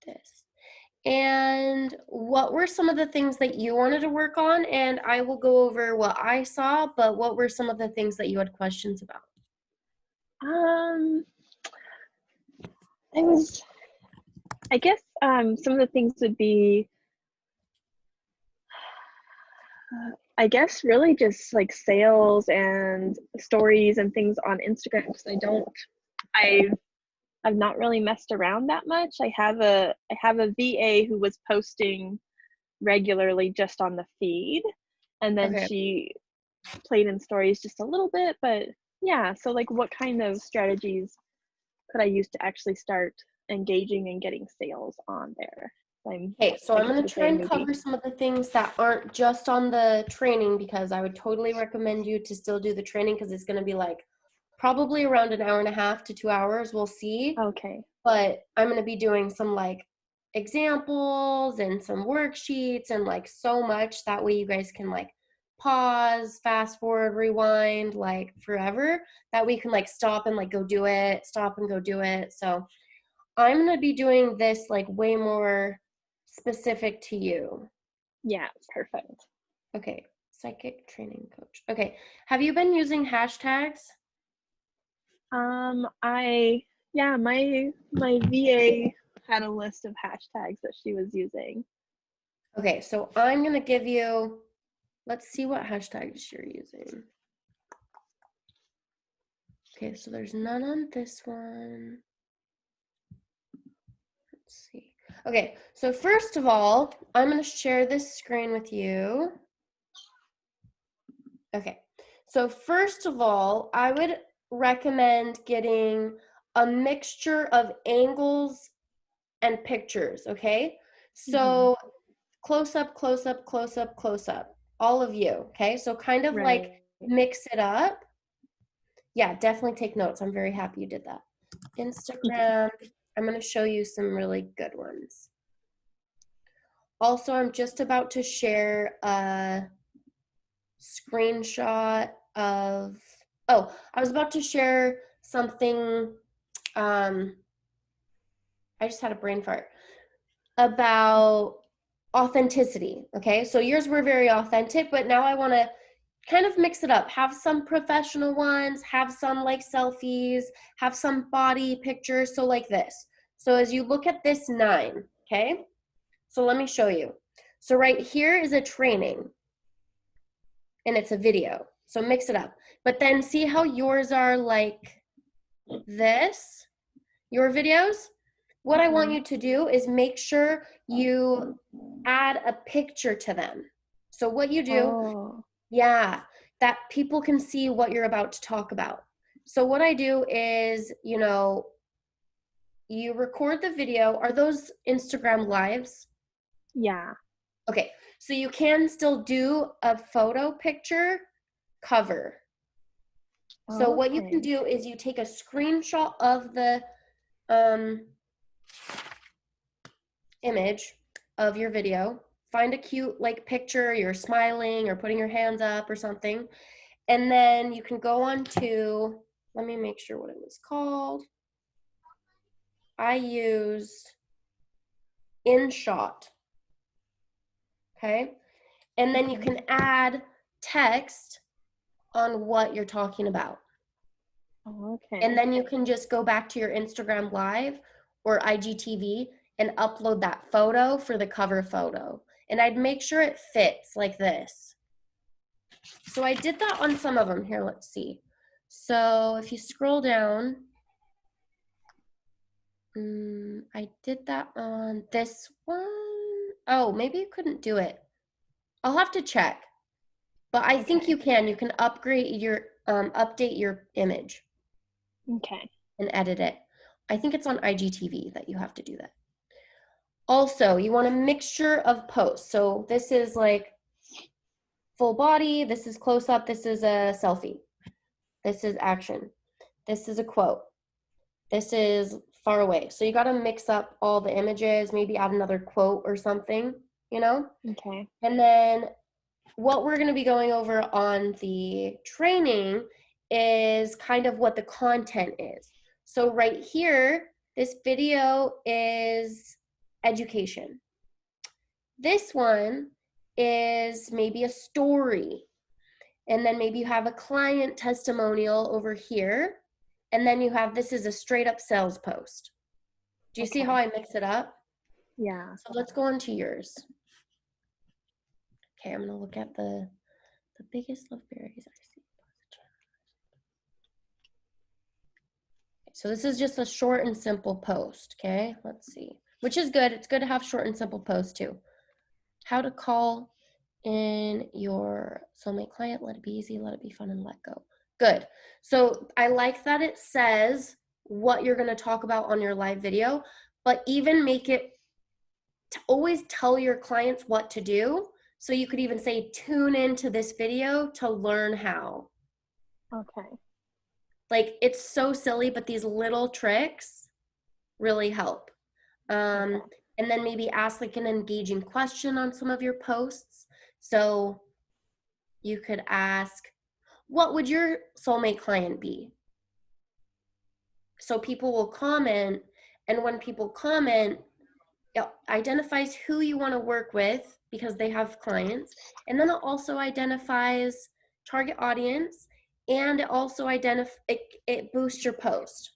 this. And what were some of the things that you wanted to work on? And I will go over what I saw, but what were some of the things that you had questions about? Um, I guess some of the things would be, I guess really just like sales and stories and things on Instagram, because I've not really messed around that much. I have a VA who was posting regularly just on the feed, and then Okay. she played in stories just a little bit, but yeah, so like what kind of strategies could I use to actually start engaging and getting sales on there? Okay, so I'm Like going to to say try a and newbie. cover some of the things that aren't just on the training, because I would totally recommend you to still do the training, because it's going to be like probably around an hour and a half to 2 hours. We'll see. Okay. But I'm going to be doing some like examples and some worksheets and like so much. That way you guys can like pause, fast forward, rewind, like forever. That way you can like stop and like go do it, stop and go do it. So I'm going to be doing this like way more specific to you. Yeah, perfect. Okay, psychic training coach. Okay, have you been using hashtags? My VA had a list of hashtags that she was using. Okay, so I'm going to give you, let's see what hashtags you're using. Okay, so there's none on this one. Let's see. Okay, so first of all, I'm going to share this screen with you. Okay, so first of all, I would recommend getting a mixture of angles and pictures, okay? So close up, close up, close up, close up, all of you, okay? So kind of Right. like mix it up. Yeah, definitely take notes. I'm very happy you did that. Instagram, I'm going to show you some really good ones. Also, I'm just about to share a screenshot of, oh, I was about to share something, I just had a brain fart, about authenticity, okay? So yours were very authentic, but now I want to kind of mix it up. Have some professional ones, have some like selfies, have some body pictures, so like this. So as you look at this 9, okay? So let me show you. So right here is a training, and it's a video. So mix it up. But then see how yours are like this, your videos? What I want you to do is make sure you add a picture to them. So what you do, Oh, yeah, that people can see what you're about to talk about. So what I do is, you record the video. Are those Instagram lives? yeah. Okay, so you can still do a photo picture cover. So what you can Okay. do is you take a screenshot of the um, image of your video, find a cute like picture, you're smiling or putting your hands up or something, and then you can go on to, let me make sure what it was called. I used InShot, okay? And then you can add text on what you're talking about. Okay. And then you can just go back to your Instagram Live or IGTV and upload that photo for the cover photo. And I'd make sure it fits like this. So I did that on some of them. Here, let's see. So if you scroll down, I did that on this one. Oh, maybe you couldn't do it. I'll have to check. But I think you can. You can upgrade your, update your image Okay. and edit it. I think it's on IGTV that you have to do that. Also, you want a mixture of posts. So this is like full body, this is close up, this is a selfie, this is action, this is a quote, this is far away. So you got to mix up all the images, maybe add another quote or something, Okay. And then what we're going to be going over on the training is kind of what the content is. So right here, this video is education. This one is maybe a story. And then maybe you have a client testimonial over here. And then you have, this is a straight up sales post. Do you see how I mix it up? Yeah. So let's go on to yours. Okay, I'm gonna look at the biggest love berries I see. So this is just a short and simple post, okay? Let's see, which is good. It's good to have short and simple posts too. How to call in your soulmate client, let it be easy, let it be fun, and let go. Good. So I like that it says what you're gonna talk about on your live video, but even make it to always tell your clients what to do. So you could even say, tune into this video to learn how. Okay. Like, it's so silly, but these little tricks really help. And then maybe ask like an engaging question on some of your posts. So you could ask, what would your soulmate client be? So people will comment, and when people comment, it identifies who you want to work with because they have clients, and then it also identifies target audience, and it also it boosts your post.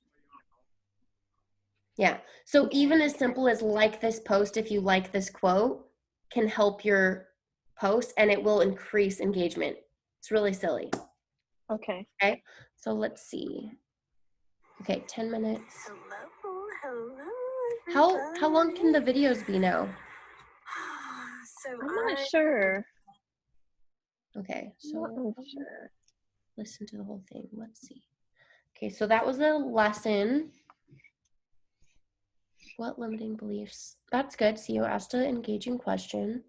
Yeah. So even as simple as like this post, if you like this quote, can help your post, and it will increase engagement. It's really silly. Okay. Okay. So let's see. Okay, 10 minutes. How long can the videos be now? I'm not sure. Okay, I'm not so really sure. listen to the whole thing. Let's see. Okay, so that was a lesson. What limiting beliefs? That's good. So you asked an engaging question.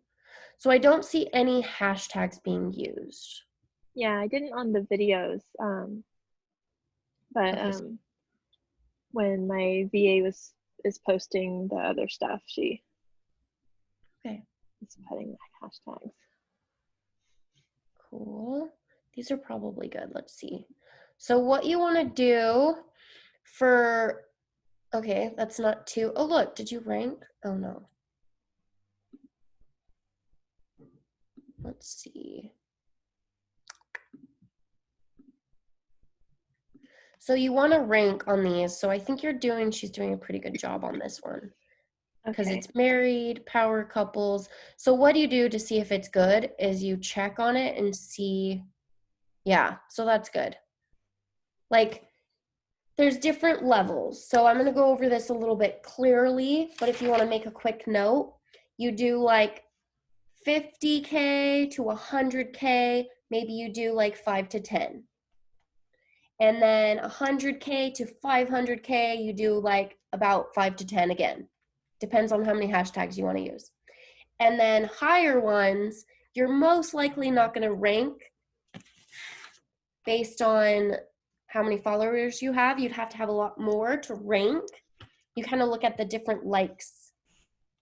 So I don't see any hashtags being used. Yeah, I didn't on the videos. But Okay. when my VA is posting the other stuff, she Okay. is putting hashtags. Cool. These are probably good. Let's see. So what you want to do for, okay, that's not too, oh look, did you rank? Oh no. Let's see. So you want to rank on these. So I think she's doing a pretty good job on this one. Because Okay. it's married, power couples. So what do you do to see if it's good is you check on it and see, yeah, so that's good. Like, there's different levels. So I'm going to go over this a little bit clearly, but if you want to make a quick note, you do like 50K to 100K, maybe you do like 5 to 10. And then 100K to 500K, you do like about 5 to 10 again. Depends on how many hashtags you want to use. And then higher ones, you're most likely not going to rank based on how many followers you have. You'd have to have a lot more to rank. You kind of look at the different likes.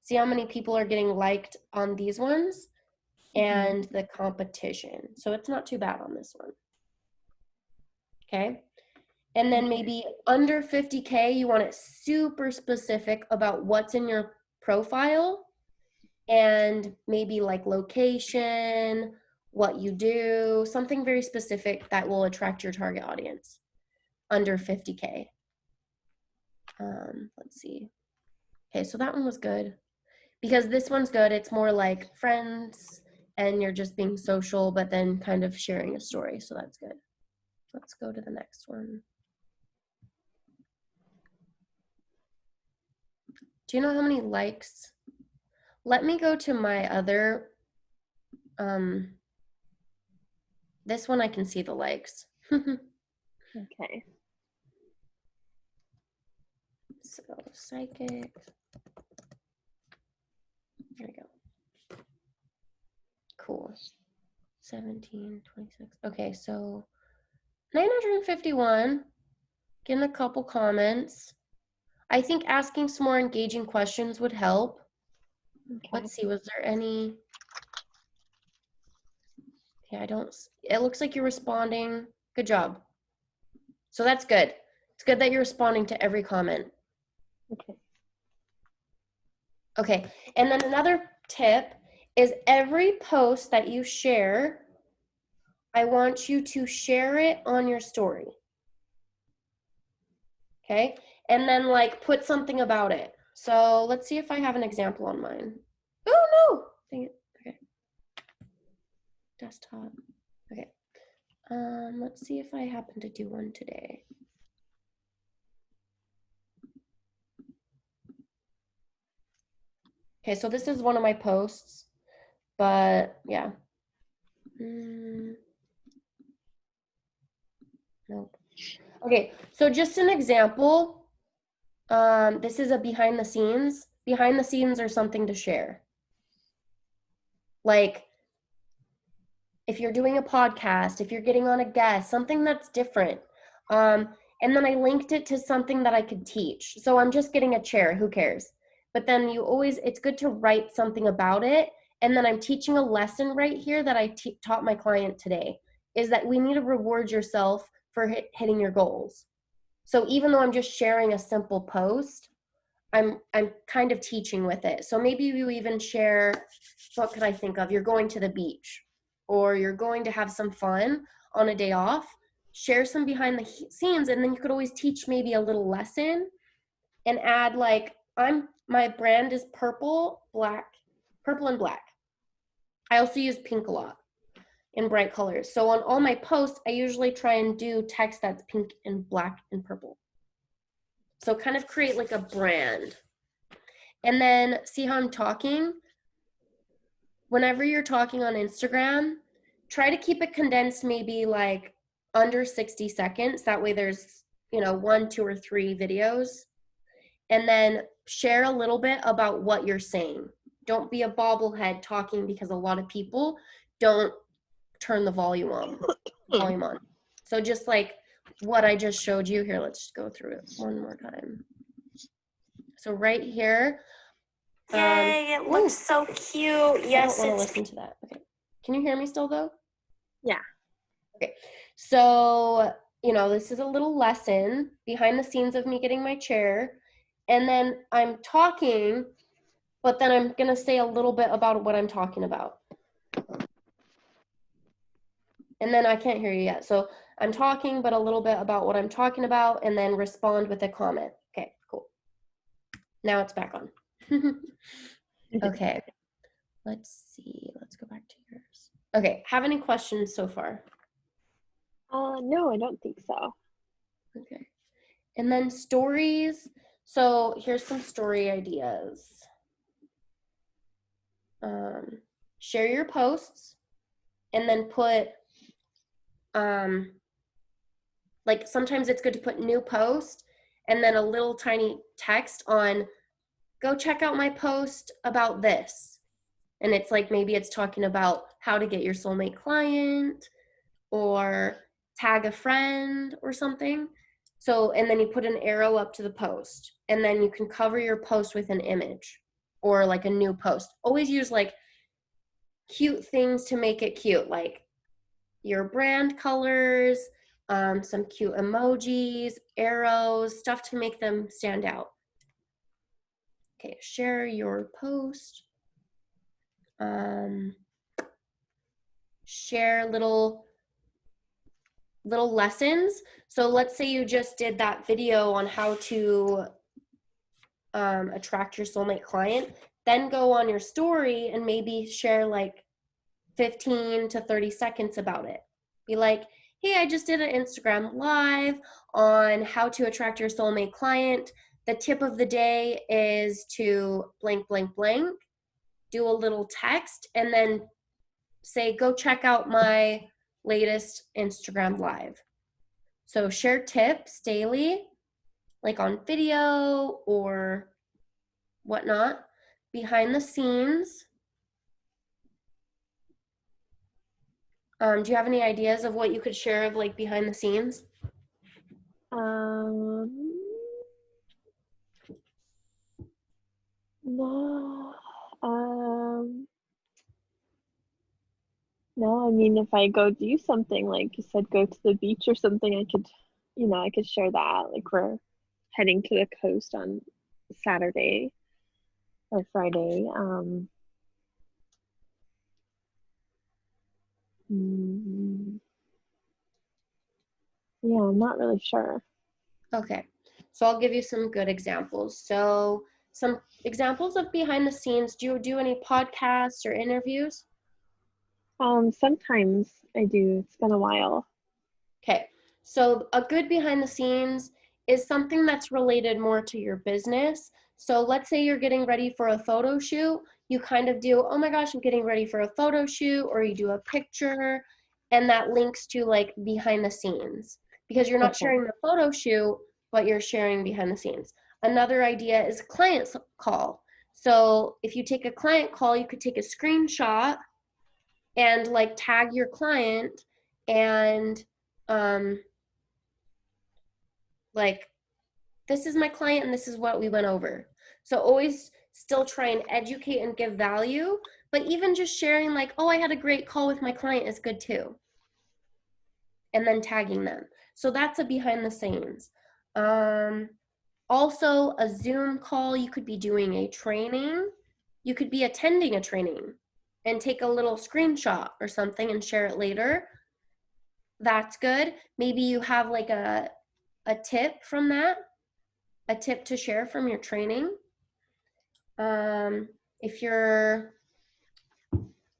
See how many people are getting liked on these ones and the competition. So it's not too bad on this one. Okay. And then maybe under 50K, you want it super specific about what's in your profile and maybe like location, what you do, something very specific that will attract your target audience under 50K. Let's see. Okay, so that one was good because this one's good. It's more like friends and you're just being social, but then kind of sharing a story. So that's good. Let's go to the next one. Do you know how many likes? Let me go to my other, this one I can see the likes. Okay. So psychic, there we go. Cool. 17, 26. Okay, so 951, getting a couple comments. I think asking some more engaging questions would help. Okay. Let's see, was there any? Okay, it looks like you're responding. Good job. So that's good. It's good that you're responding to every comment. Okay. Okay, and then another tip is every post that you share, I want you to share it on your story. Okay, and then like put something about it. So let's see if I have an example on mine. Oh no, dang it. Okay, desktop. Okay, let's see if I happen to do one today. Okay, so this is one of my posts, but yeah. Nope. Okay, so just an example. This is a behind the scenes. Behind the scenes are something to share. Like if you're doing a podcast, if you're getting on a guest, something that's different. And then I linked it to something that I could teach. So I'm just getting a chair, who cares? But then it's good to write something about it. And then I'm teaching a lesson right here that I taught my client today, is that we need to reward yourself for hitting your goals. So even though I'm just sharing a simple post, I'm kind of teaching with it. So maybe you even share, what could I think of? You're going to the beach or you're going to have some fun on a day off. Share some behind the scenes, and then you could always teach maybe a little lesson and add like, my brand is purple and black. I also use pink a lot in bright colors. So on all my posts, I usually try and do text that's pink and black and purple. So kind of create like a brand. And then see how I'm talking? Whenever you're talking on Instagram, try to keep it condensed, maybe like under 60 seconds. That way there's, 1, 2, or 3 videos. And then share a little bit about what you're saying. Don't be a bobblehead talking, because a lot of people don't turn the volume on. So just like what I just showed you here, let's just go through it one more time. So right here, Yay, it looks so cute. Yes, I don't want to listen to that. Okay. Can you hear me still though? Yeah. Okay. So, this is a little lesson behind the scenes of me getting my chair. And then I'm talking, but then I'm going to say a little bit about what I'm talking about. And then I can't hear you yet. So I'm talking, but a little bit about what I'm talking about, and then respond with a comment. Okay, cool. Now it's back on. Okay. Let's see. Let's go back to yours. Okay. Have any questions so far? No, I don't think so. Okay. And then stories. So here's some story ideas. Share your posts, and then put, like sometimes it's good to put new post and then a little tiny text on, go check out my post about this. And it's like, maybe it's talking about how to get your soulmate client, or tag a friend or something. So, and then you put an arrow up to the post, and then you can cover your post with an image or like a new post. Always use like cute things to make it cute, like your brand colors, some cute emojis, arrows, stuff to make them stand out. Okay, share your post. Share little lessons. So let's say you just did that video on how to attract your soulmate client, then go on your story and maybe share like 15 to 30 seconds about it. Be like, hey, I just did an Instagram live on how to attract your soulmate client. The tip of the day is to blank, blank, blank. Do a little text and then say, go check out my latest Instagram live. So share tips daily, like on video or whatnot, behind the scenes. Do you have any ideas of what you could share of like behind the scenes? No. No, I mean, if I go do something, like you said, go to the beach or something, I could share that. Like we're heading to the coast on Saturday. or Friday. Mm, yeah, I'm not really sure. Okay, so I'll give you some good examples. So some examples of behind the scenes. Do you do any podcasts or interviews? Sometimes I do. It's been a while. Okay, so a good behind the scenes is something that's related more to your business. So let's say you're getting ready for a photo shoot. You kind of do, oh my gosh, I'm getting ready for a photo shoot, or you do a picture, and that links to like behind the scenes because you're not Okay. sharing the photo shoot, but you're sharing behind the scenes. Another idea is client call. So if you take a client call, you could take a screenshot and like tag your client and like, this is my client and this is what we went over. So always still try and educate and give value, but even just sharing like, oh, I had a great call with my client is good too. And then tagging them. So that's a behind the scenes. Also a Zoom call, you could be doing a training. You could be attending a training and take a little screenshot or something and share it later. That's good. Maybe you have like a tip from that, a tip to share from your training. If you're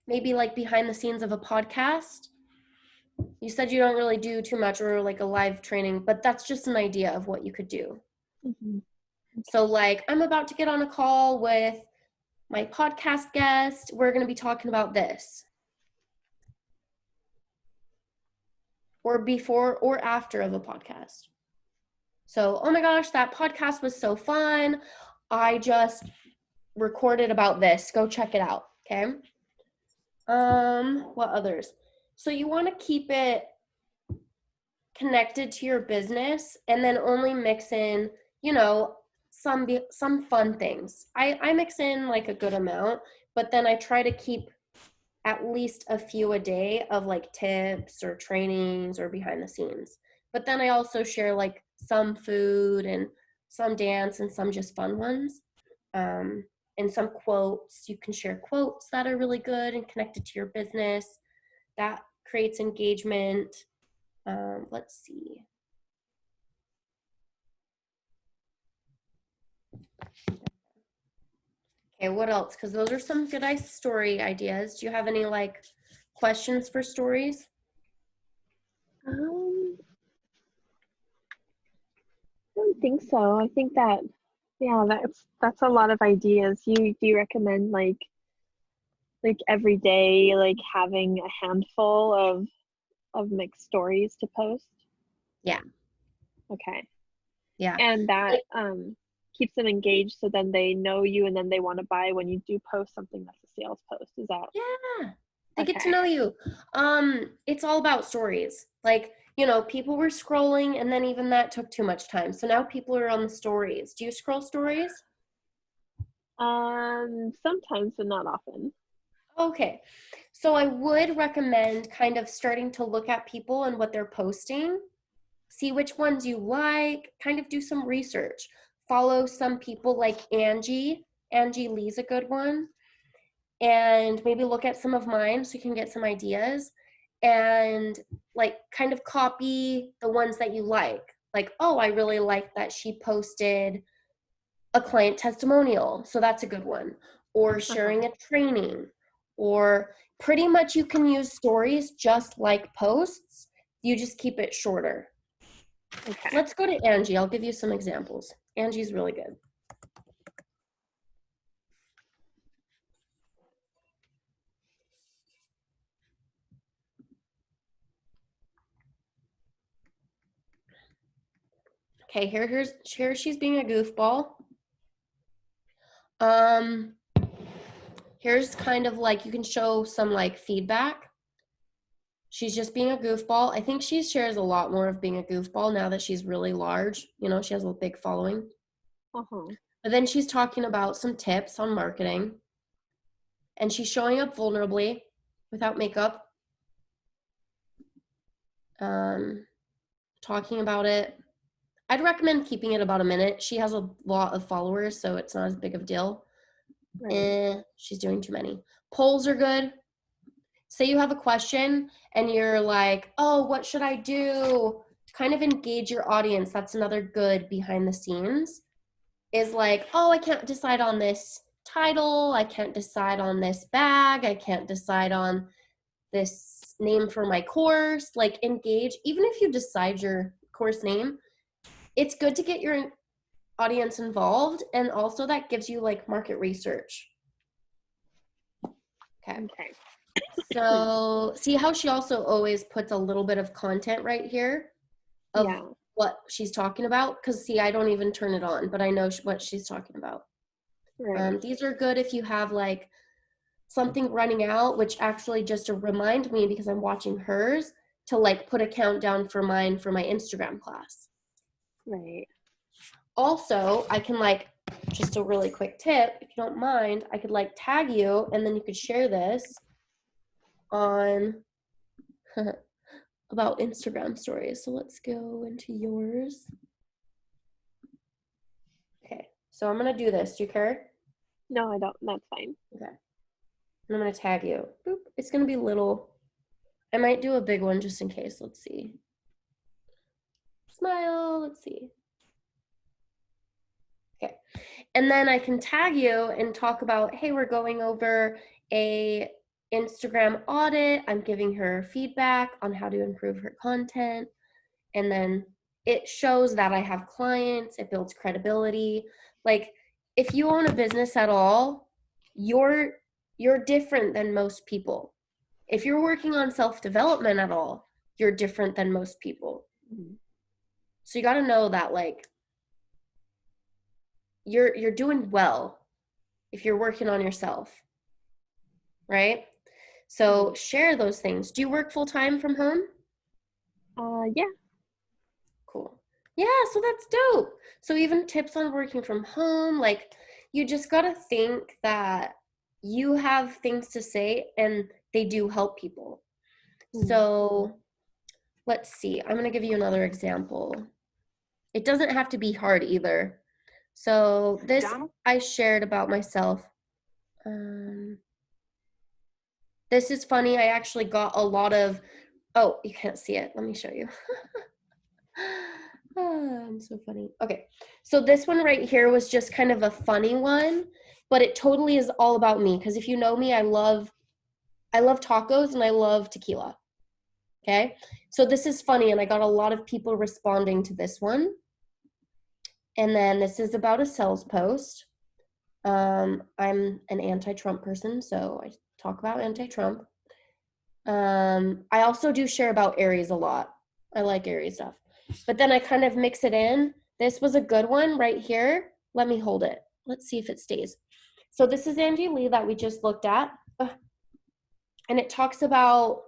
maybe like behind the scenes of a podcast, you said you don't really do too much or like a live training, but that's just an idea of what you could do. Mm-hmm. So like, I'm about to get on a call with my podcast guest. We're going to be talking about this. Or before or after of a podcast. So, oh my gosh, that podcast was so fun. I just recorded about this. Go check it out. Okay. What others? So you want to keep it connected to your business and then only mix in, you know, some fun things. I mix in like a good amount, but then I try to keep at least a few a day of like tips or trainings or behind the scenes. But then I also share like some food and some dance and some just fun ones. And some quotes. You can share quotes that are really good and connected to your business. That creates engagement. Let's see. Okay, what else? Because those are some good story ideas. Do you have any like questions for stories? I don't think so. I think that, yeah, that's a lot of ideas. Do you recommend like every day, like having a handful of mixed stories to post? Yeah. Okay. Yeah. And that keeps them engaged, so then they know you and then they want to buy when you do post something that's a sales post. Is that? Yeah. They get to Okay. know you. It's all about stories. Like, you know, people were scrolling and then even that took too much time. So now people are on the stories. Do you scroll stories? Sometimes, but not often. Okay. So I would recommend kind of starting to look at people and what they're posting, see which ones you like, kind of do some research. Follow some people like Angie. Angie Lee's a good one. And maybe look at some of mine so you can get some ideas and like kind of copy the ones that you like. Like, oh, I really like that she posted a client testimonial. So that's a good one. Or sharing a training. Or pretty much you can use stories just like posts. You just keep it shorter. Okay. Let's go to Angie. I'll give you some examples. Angie's really good. Okay, here she's being a goofball. Here's kind of like, you can show some like feedback. She's just being a goofball. I think she shares a lot more of being a goofball now that she's really large. You know, she has a big following. But then she's talking about some tips on marketing. And she's showing up vulnerably without makeup. Talking about it. I'd recommend keeping it about a minute. She has a lot of followers, so it's not as big of a deal. Right. She's doing too many. Polls are good. Say you have a question and you're like, oh, what should I do? Kind of engage your audience. That's another good behind the scenes, is like, oh, I can't decide on this title. I can't decide on this bag. I can't decide on this name for my course. Like, engage. Even if you decide your course name, it's good to get your audience involved, and also that gives you like market research. Okay. So see how she also always puts a little bit of content right here of what she's talking about? Because see, I don't even turn it on, but I know what she's talking about. Right. These are good if you have like something running out, which actually just to remind me, because I'm watching hers, to like put a countdown for mine for my Instagram class. Right. Also, I can like, just a really quick tip, if you don't mind, I could like tag you and then you could share this on about Instagram stories. So let's go into yours. Okay, so I'm gonna do this. Do you care? No, I don't. That's fine. Okay. And I'm gonna tag you. Boop. It's gonna be little. I might do a big one just in case. Let's see. Smile. Let's see. Okay. And then I can tag you and talk about, hey, we're going over a Instagram audit. I'm giving her feedback on how to improve her content. And then it shows that I have clients. It builds credibility. Like, if you own a business at all, you're different than most people. If you're working on self-development at all, you're different than most people. Mm-hmm. So you got to know that like you're doing well if you're working on yourself, right? So share those things. Do you work full-time from home? Yeah. Cool. Yeah, so that's dope. So even tips on working from home, like you just got to think that you have things to say and they do help people. So let's see. I'm going to give you another example. It doesn't have to be hard either. So this I shared about myself. This is funny. I actually got a lot of, oh, you can't see it. Let me show you. I'm so funny. Okay, so this one right here was just kind of a funny one, but it totally is all about me, because if you know me, I love tacos and I love tequila. Okay, so this is funny, and I got a lot of people responding to this one. And then this is about a sales post. I'm an anti-Trump person, so I talk about anti-Trump. I also do share about Aries a lot. I like Aries stuff. But then I kind of mix it in. This was a good one right here. Let me hold it. Let's see if it stays. So this is Angie Lee that we just looked at. And it talks about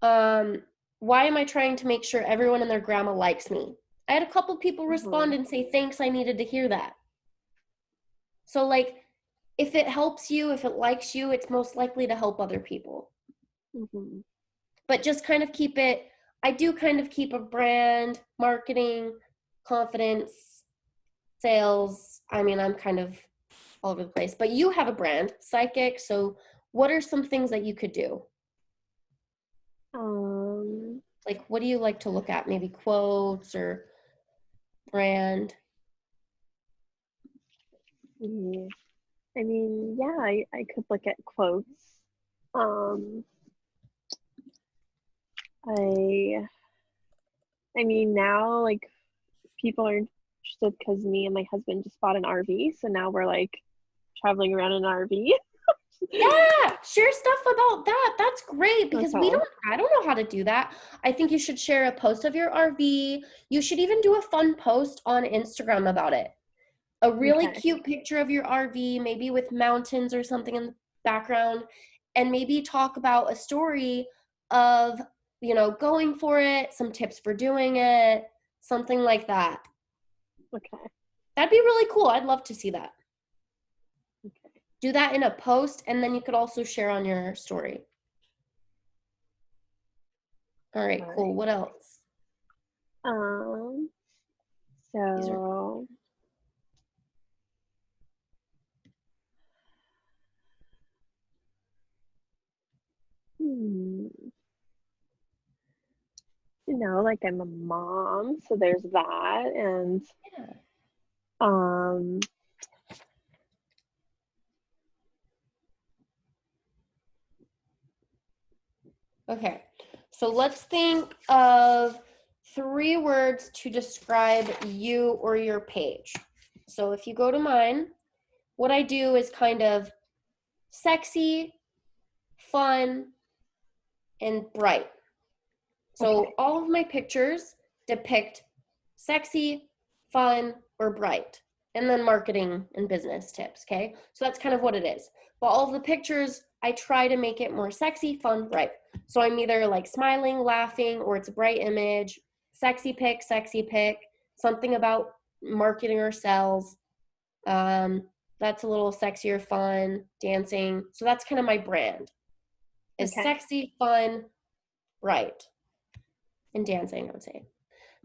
why am I trying to make sure everyone and their grandma likes me? I had a couple people respond and say, thanks, I needed to hear that. So like, if it helps you, if it likes you, it's most likely to help other people. But just kind of keep it, I do kind of keep a brand, marketing, confidence, sales. I mean, I'm kind of all over the place, but you have a brand, Psychic. So what are some things that you could do? Like, what do you like to look at? Maybe quotes or brand? I mean, yeah, I could look at quotes. I mean, now like people are interested because me and my husband just bought an RV, so now we're like traveling around in an RV. Yeah, share stuff about that. That's great, because I don't know how to do that. I think you should share a post of your RV. You should even do a fun post on Instagram about it. A really cute picture of your RV, maybe with mountains or something in the background, and maybe talk about a story of, going for it, some tips for doing it, something like that. Okay. That'd be really cool. I'd love to see that. Do that in a post, and then you could also share on your story. All right, cool. What else? So you know, like I'm a mom, so there's that. And Yeah. Okay, so let's think of 3 words to describe you or your page. So if you go to mine, what I do is kind of sexy, fun, and bright. So okay. all of my pictures depict sexy, fun, or bright, and then marketing and business tips, okay? So that's kind of what it is. But all of the pictures, I try to make it more sexy, fun, bright. So I'm either like smiling, laughing, or it's a bright image, sexy pic, something about marketing or sales. That's a little sexier, fun, dancing. So that's kind of my brand, is Okay. sexy, fun, bright, and dancing, I would say.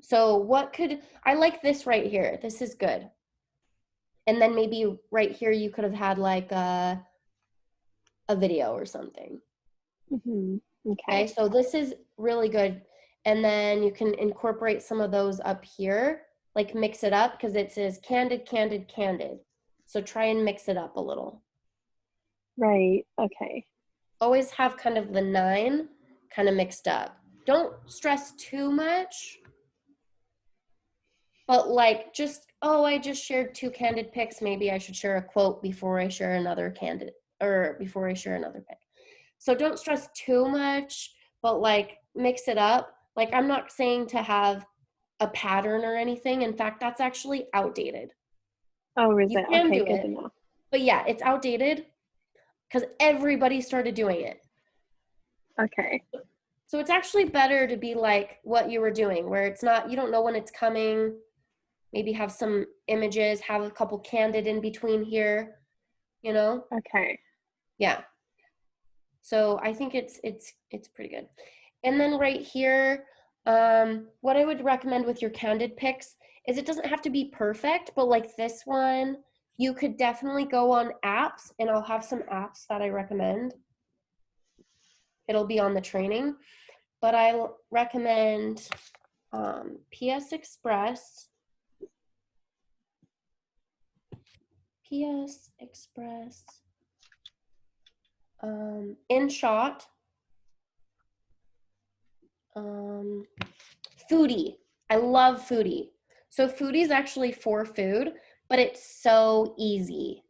So what could, I like this right here. This is good. And then maybe right here you could have had like a video or something. Mm-hmm. Okay, so this is really good. And then you can incorporate some of those up here, like mix it up, because it says candid, candid, candid. So try and mix it up a little. Right. Okay. Always have kind of the 9 kind of mixed up. Don't stress too much, but like just, oh, I just shared 2 candid pics. Maybe I should share a quote before I share another candid, or before I share another pic. So don't stress too much, but like mix it up. Like I'm not saying to have a pattern or anything. In fact, that's actually outdated. Oh, is You it? can Okay, do good it, to know. but yeah, it's outdated because everybody started doing it. Okay. So it's actually better to be like what you were doing, where it's not, you don't know when it's coming. Maybe have some images, have a couple candid in between here, you know? Okay. Yeah. So I think it's pretty good. And then right here, what I would recommend with your candid pics is it doesn't have to be perfect, but like this one, you could definitely go on apps, and I'll have some apps that I recommend. It'll be on the training, but I recommend PS Express, InShot, Foodie. I love Foodie. So Foodie is actually for food, but it's so easy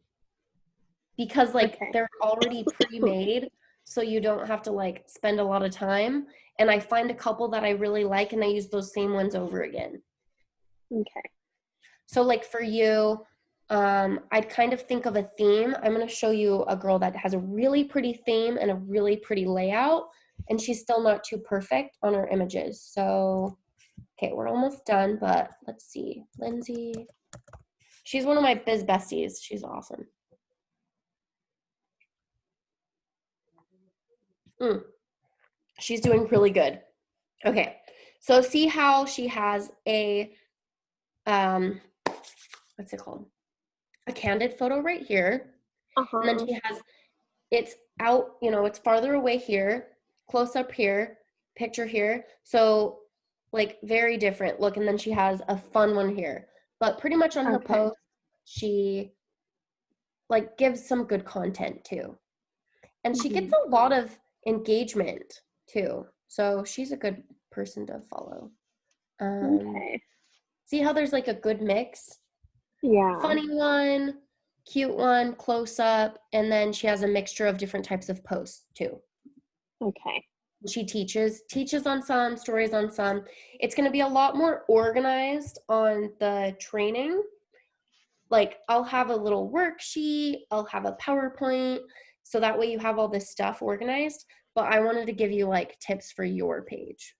because like Okay. they're already pre-made, so you don't have to like spend a lot of time. And I find a couple that I really like, and I use those same ones over again. Okay. So like for you, I'd kind of think of a theme. I'm going to show you a girl that has a really pretty theme and a really pretty layout, and she's still not too perfect on her images. So, okay, we're almost done, but let's see. Lindsay, she's one of my biz besties. She's awesome. She's doing really good. Okay, so see how she has a, what's it called? A candid photo right here. And then Uh-huh. she has, it's out, you know, it's farther away here, close up here, picture here. So like very different look. And then she has a fun one here, but pretty much on her Okay. post, she like gives some good content too. And she gets a lot of engagement too. So she's a good person to follow. Okay. See how there's like a good mix? Yeah. Funny one, cute one, close up, and then she has a mixture of different types of posts too. Okay. She teaches on some, stories on some. It's going to be a lot more organized on the training. Like I'll have a little worksheet, I'll have a PowerPoint, so that way you have all this stuff organized. But I wanted to give you like tips for your page.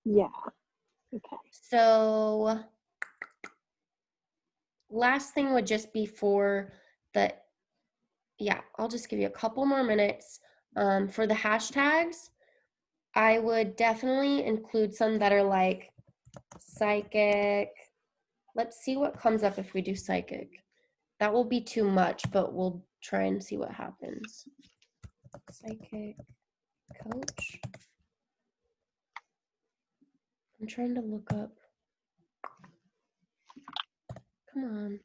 Yeah. Okay. So last thing would just be for the, yeah, I'll just give you a couple more minutes. For the hashtags, I would definitely include some that are like psychic. Let's see what comes up if we do psychic. That will be too much, but we'll try and see what happens. Psychic coach. I'm trying to look up. Come on.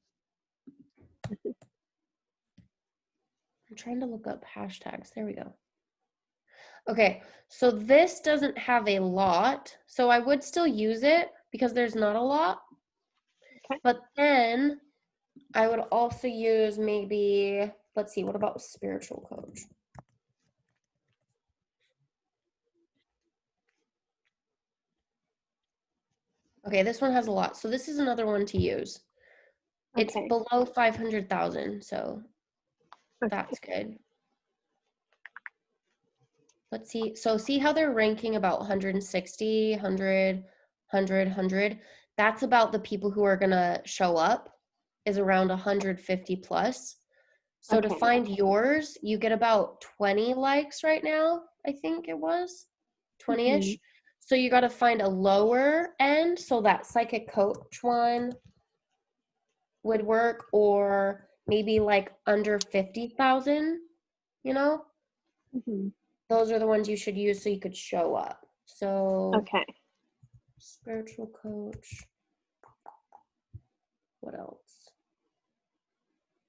I'm trying to look up hashtags. There we go. Okay, so this doesn't have a lot, so I would still use it because there's not a lot. Okay. But then I would also use maybe, let's see, what about spiritual coach? Okay, this one has a lot. So this is another one to use. It's Okay. below 500,000, so Okay. that's good. Let's see. So see how they're ranking about 160, 100, 100, 100. That's about the people who are going to show up, is around 150 plus. So to Okay. find yours, you get about 20 likes right now, I think it was 20-ish. So you got to find a lower end, so that psychic coach one would work, or maybe like under 50,000, you know? Those are the ones you should use so you could show up. So Okay. spiritual coach. What else?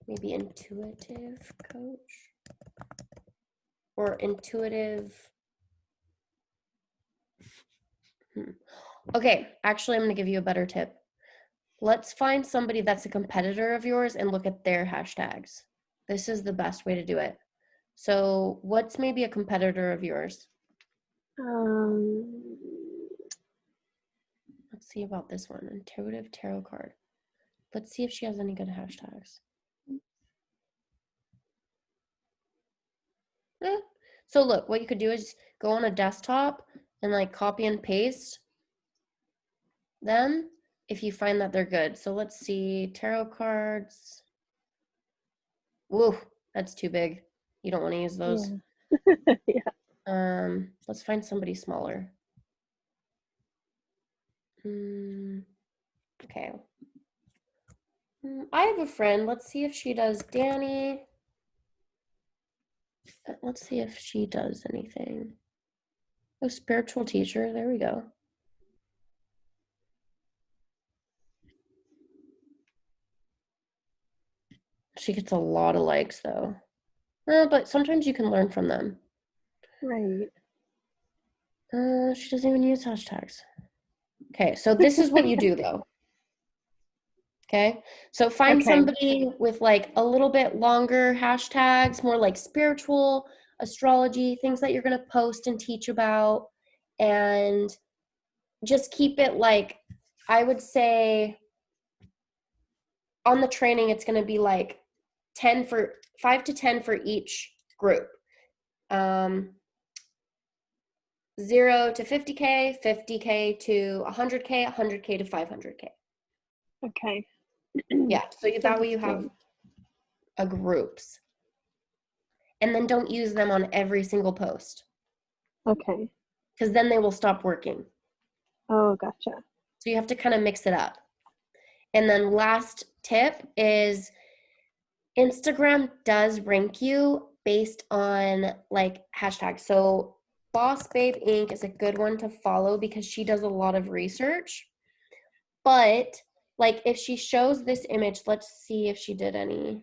Maybe intuitive coach or intuitive. Okay, actually, I'm going to give you a better tip. Let's find somebody that's a competitor of yours and look at their hashtags. This is the best way to do it. So what's maybe a competitor of yours? Let's see about this one. Intuitive tarot card. Let's see if she has any good hashtags. So look, what you could do is go on a desktop and like copy and paste them if you find that they're good. So let's see, tarot cards. Whoa, that's too big. You don't want to use those. Yeah. Let's find somebody smaller. Okay. I have a friend. Let's see if she does Danny. Let's see if she does anything. Oh, spiritual teacher. There we go. She gets a lot of likes though. But sometimes you can learn from them. Right. She doesn't even use hashtags. Okay, so this is what you do though. Okay, so find somebody with like a little bit longer hashtags, more like spiritual, astrology, things that you're going to post and teach about, and just keep it like, I would say on the training, it's going to be like 5 to 10 for each group. 0 to 50K, 50K to 100K, 100K to 500K. Okay. Yeah, so that way you have groups. And then don't use them on every single post. Okay. Because then they will stop working. Oh, gotcha. So you have to kind of mix it up. And then last tip is Instagram does rank you based on like hashtags. So Boss Babe Inc. is a good one to follow because she does a lot of research. But like if she shows this image, let's see if she did any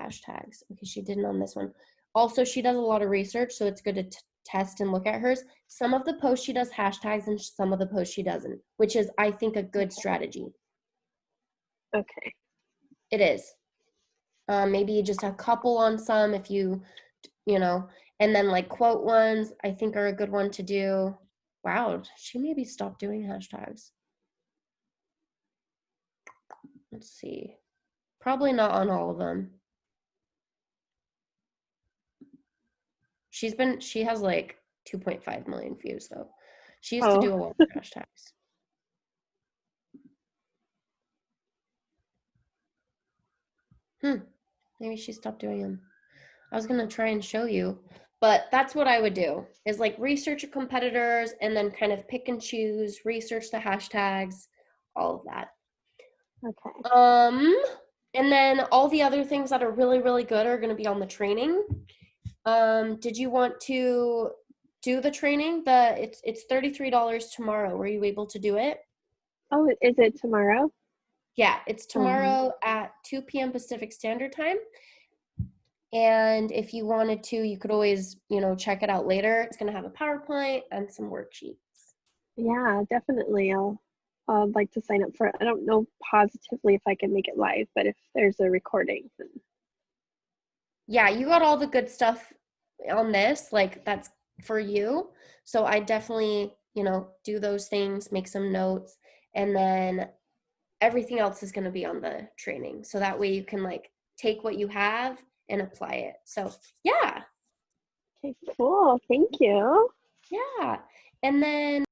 hashtags. Okay, she didn't on this one. Also, she does a lot of research, so it's good to test and look at hers. Some of the posts she does hashtags and some of the posts she doesn't, which is, I think, a good strategy. Okay. It is. Maybe just a couple on some if you know, and then like quote ones, I think are a good one to do. Wow, she maybe stopped doing hashtags. Let's see. Probably not on all of them. She has like 2.5 million views though. She used to do a lot of hashtags. Maybe she stopped doing them. I was gonna try and show you, but that's what I would do, is like research your competitors and then kind of pick and choose, research the hashtags, all of that. Okay. And then all the other things that are really, really good are gonna be on the training. Did you want to do the training. It's $33 tomorrow. Were you able to do it? Oh, is it tomorrow? Yeah, it's tomorrow at 2 p.m. Pacific Standard Time. And if you wanted to, you could always, check it out later. It's going to have a PowerPoint and some worksheets. Yeah, definitely. I'd like to sign up for it. I don't know positively if I can make it live, but if there's a recording, then Yeah, you got all the good stuff on this. Like, that's for you. So I definitely, do those things, make some notes, and then everything else is going to be on the training. So that way you can like take what you have and apply it. So yeah. okay, cool. Thank you. Yeah. And then